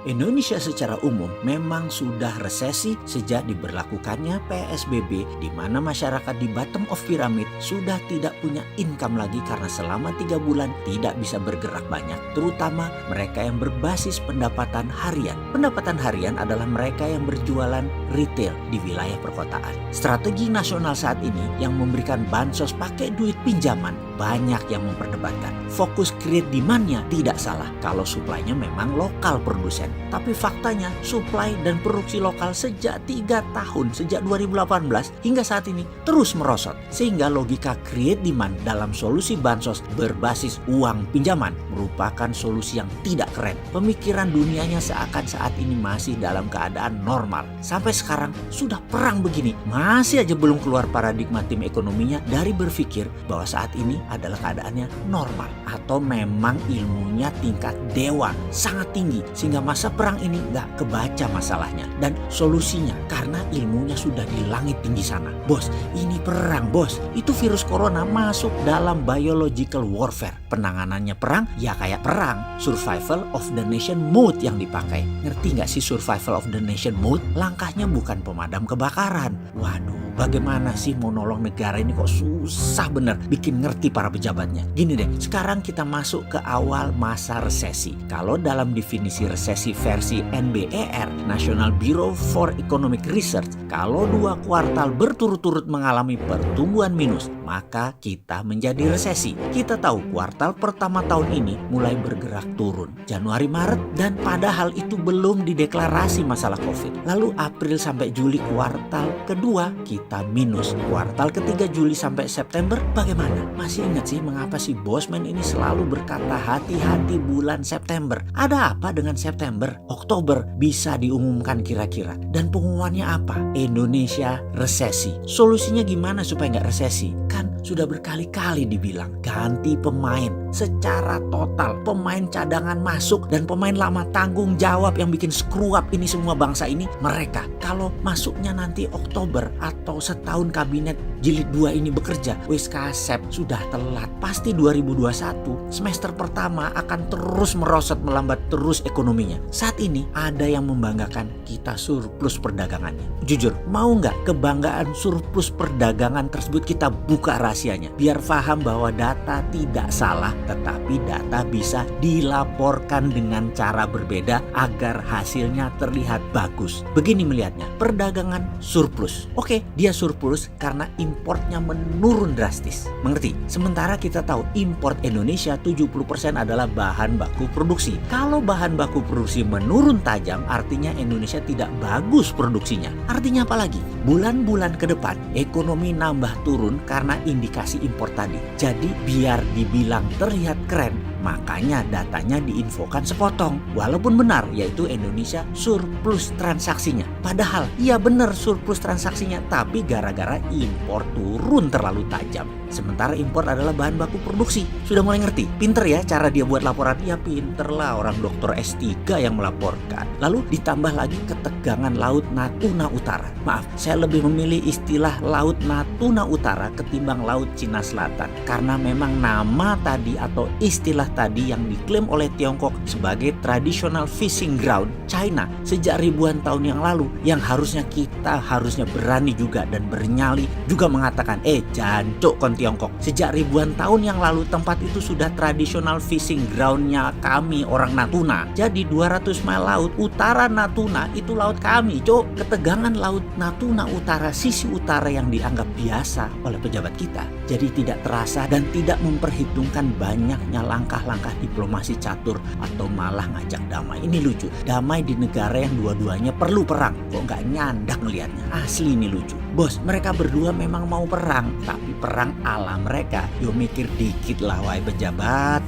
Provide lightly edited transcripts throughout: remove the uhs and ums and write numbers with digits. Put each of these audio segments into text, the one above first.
Indonesia secara umum memang sudah resesi sejak diberlakukannya PSBB, di mana masyarakat di bottom of pyramid sudah tidak punya income lagi karena selama 3 bulan tidak bisa bergerak banyak, terutama mereka yang berbasis pendapatan harian. Pendapatan harian adalah mereka yang berjualan retail di wilayah perkotaan. Strategi nasional saat ini yang memberikan bansos pakai duit pinjaman, banyak yang memperdebatkan. Fokus create demand-nya tidak salah kalau supply-nya memang lokal produsen. Tapi faktanya supply dan produksi lokal sejak 3 tahun, sejak 2018 hingga saat ini terus merosot. Sehingga logika create demand dalam solusi bansos berbasis uang pinjaman merupakan solusi yang tidak keren. Pemikiran dunianya seakan saat ini masih dalam keadaan normal. Sampai sekarang sudah perang begini, masih aja belum keluar paradigma tim ekonominya dari berpikir bahwa saat ini adalah keadaannya normal. Atau memang ilmunya tingkat dewa, sangat tinggi, sehingga masa perang ini nggak kebaca masalahnya dan solusinya karena ilmunya sudah di langit tinggi sana. Bos, ini perang bos, itu virus corona masuk dalam biological warfare. Penanganannya perang ya kayak perang, survival of the nation mode yang dipakai. Ngerti nggak sih survival of the nation mode? Langkahnya bukan pemadam kebakaran. Waduh, bagaimana sih mau nolong negara ini kok susah bener bikin ngerti para pejabatnya. Gini deh, sekarang kita masuk ke awal masa resesi. Kalau dalam definisi resesi versi NBER, National Bureau for Economic Research, kalau 2 kuartal berturut-turut mengalami pertumbuhan minus, maka kita menjadi resesi. Kita tahu kuartal pertama tahun ini mulai bergerak turun, Januari Maret, dan padahal itu belum dideklarasi masalah COVID. Lalu April sampai Juli kuartal kedua kita minus. Kuartal ketiga Juli sampai September bagaimana? Masih ingat sih mengapa si Bosman ini selalu berkata hati-hati bulan September? Ada apa dengan September? Oktober bisa diumumkan kira-kira. Dan pengumumannya apa? Indonesia resesi. Solusinya gimana supaya nggak resesi? Kan sudah berkali-kali dibilang ganti pemain secara total. Pemain cadangan masuk dan pemain lama tanggung jawab yang bikin screw up ini semua bangsa ini mereka. Kalau masuknya nanti Oktober atau setahun kabinet jilid 2 ini bekerja, wis kasep sudah telat. Pasti 2021 semester pertama akan terus merosot, melambat terus ekonominya. Saat ini ada yang membanggakan kita surplus perdagangannya. Jujur, mau nggak kebanggaan surplus perdagangan tersebut kita buka rahasianya? Biar paham bahwa data tidak salah, tetapi data bisa dilaporkan dengan cara berbeda agar hasilnya terlihat bagus. Begini melihatnya, perdagangan surplus. Oke, dia surplus karena importnya menurun drastis. Mengerti? Sementara kita tahu import Indonesia 70% adalah bahan baku produksi. Kalau bahan baku produksi menurun tajam, artinya Indonesia tidak bagus produksinya. Artinya apa lagi? Bulan-bulan ke depan ekonomi nambah turun karena indikasi impor tadi. Jadi biar dibilang terlihat keren, makanya datanya diinfokan sepotong. Walaupun benar, yaitu Indonesia surplus transaksinya. Padahal, iya benar surplus transaksinya, tapi gara-gara impor turun terlalu tajam. Sementara impor adalah bahan baku produksi. Sudah mulai ngerti? Pinter ya cara dia buat laporan? Ya pinter lah, orang dokter S3 yang melaporkan. Lalu ditambah lagi ketegangan Laut Natuna Utara. Maaf, saya lebih memilih istilah Laut Natuna Utara ketimbang Laut Cina Selatan. Karena memang nama tadi atau istilah tadi yang diklaim oleh Tiongkok sebagai traditional fishing ground China sejak ribuan tahun yang lalu, yang harusnya kita berani juga dan bernyali juga mengatakan jancuk kon Tiongkok. Sejak ribuan tahun yang lalu tempat itu sudah traditional fishing groundnya kami orang Natuna. Jadi 200 mil laut utara Natuna itu laut kami, cuk. Ketegangan Laut Natuna Utara sisi utara yang dianggap biasa oleh pejabat kita jadi tidak terasa dan tidak memperhitungkan banyaknya langkah-langkah diplomasi catur atau malah ngajak damai. Ini lucu, damai di negara yang dua-duanya perlu perang, kok nggak nyandak ngelihatnya. Asli ini lucu. Bos, mereka berdua memang mau perang, tapi perang ala mereka. Yo mikir dikit lah wahai pejabat.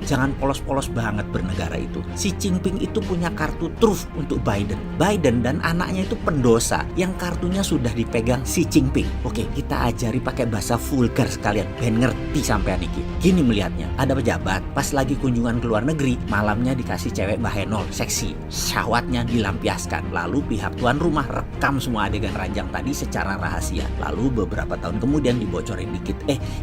Jangan polos-polos banget bernegara itu. Xi Jinping itu punya kartu truf untuk Biden. Biden dan anaknya itu pendosa yang kartunya sudah dipegang Xi Jinping. Oke, kita ajari pakai bahasa vulgar sekalian, ben ngerti sampean iki. Gini melihatnya, ada pejabat pas lagi kunjungan ke luar negeri, malamnya dikasih cewek bahenol, seksi. Syahwatnya dilampiaskan. Lalu pihak tuan rumah rekam semua adegan ranjang tadi secara rahasia. Lalu beberapa tahun kemudian dibocorkan bocorin dikit.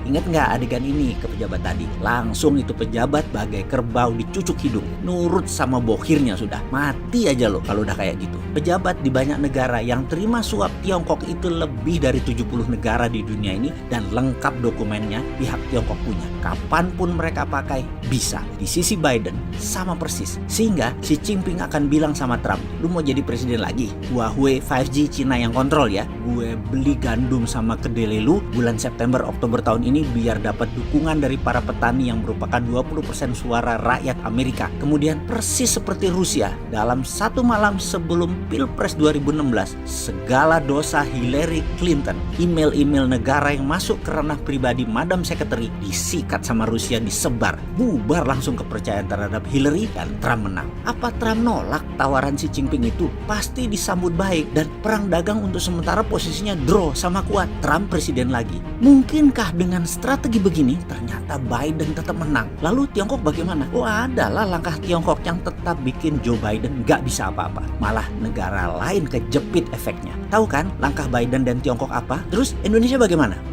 Ingat nggak adegan ini ke pejabat tadi? Langsung itu pejabat bagai kerbau dicucuk hidung. Nurut sama bohirnya sudah. Mati aja lo kalau udah kayak gitu. Pejabat di banyak negara yang terima suap Tiongkok itu lebih dari 70 negara di dunia ini, dan lengkap dokumennya pihak Tiongkok punya. Kapanpun mereka pakai bisa. Di sisi Biden sama persis. Sehingga Xi Jinping akan bilang sama Trump, lu mau jadi presiden lagi? Huawei 5G Cina yang kontrol ya. Gue beli gandum sama kedelai lu bulan September Oktober tahun ini biar dapat dukungan dari para petani yang merupakan 20% suara rakyat Amerika. Kemudian persis seperti Rusia, dalam satu malam sebelum Pilpres 2016, segala dosa Hillary Clinton, email-email negara yang masuk ke ranah pribadi Madam Secretary disikat sama Rusia, disebar. Bubar langsung kepercayaan terhadap Hillary dan Trump menang. Apa Trump nolak tawaran Xi Jinping itu? Pasti disambut baik dan perang dagang untuk sementara posisinya draw sama kuat. Trump presiden lagi. Mungkinkah dengan strategi begini ternyata Biden tetap menang? Lalu Tiongkok bagaimana? Adalah langkah Tiongkok yang tetap bikin Joe Biden gak bisa apa-apa. Malah negara lain kejepit efeknya. Tahu kan langkah Biden dan Tiongkok apa? Terus Indonesia bagaimana?